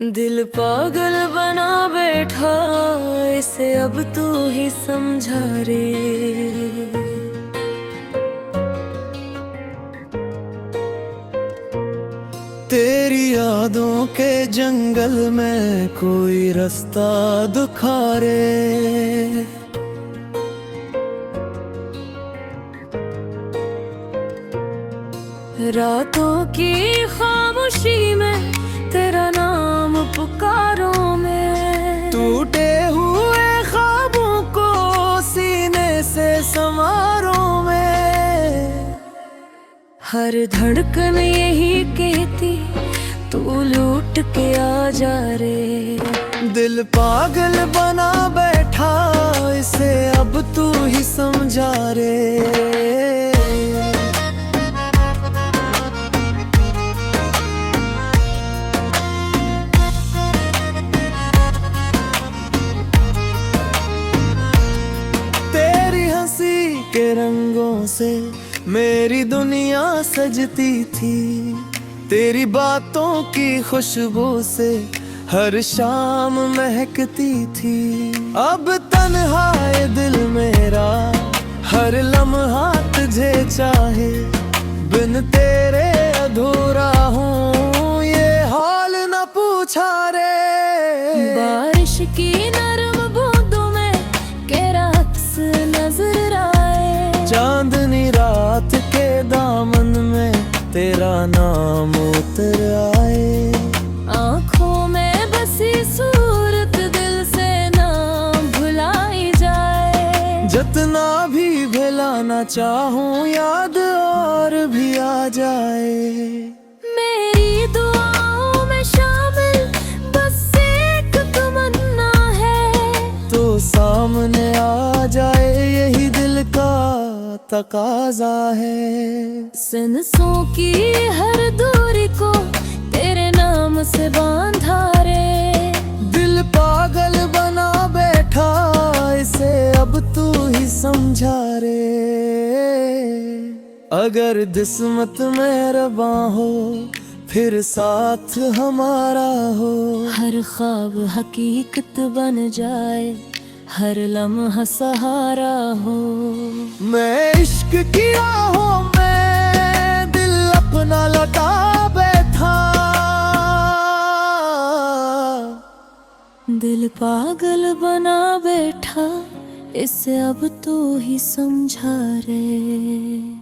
दिल पागल बना बैठा, इसे अब तू ही समझा रे। तेरी यादों के जंगल में कोई रास्ता दिखा रे। रातों की खामोशी में तेरा नाम पुकारों में, टूटे हुए ख्वाबों को सीने से समारों में। हर धड़कन यही कहती तू लूट के आ जा रे। दिल पागल बना बैठा, इसे अब तू ही समझा रे। के रंगों से मेरी दुनिया सजती थी, तेरी बातों की खुशबू से हर शाम महकती थी। अब तन्हाए दिल मेरा हर लम्हा तुझे चाहे, बिन तेरे अधूरा हूँ ये हाल न पूछा रे। बारिश की नरम बूंदों में तेरा अक्स नजर आए, चांदनी रात के दामन में तेरा नाम उतर आए। आँखों में बसी सूरत दिल से ना भुलाई जाए। जितना भी भुलाना चाहूं याद और भी आ जाए। मेरी दुआओं में शामिल बस एक तमन्ना है, तो सामने आ जाए यही दिल का तकाजा है। सांसों की हर दूरी को तेरे नाम से बांधा रे। दिल पागल बना बैठा, इसे अब तू ही समझा रे। अगर किस्मत मेहरबां हो फिर साथ हमारा हो, हर ख्वाब हकीकत बन जाए, हर लम्हा सहारा हो। मैं इश्क किया हो मैं दिल अपना लौटा बैठा। दिल पागल बना बैठा, इसे अब तू ही समझा रे।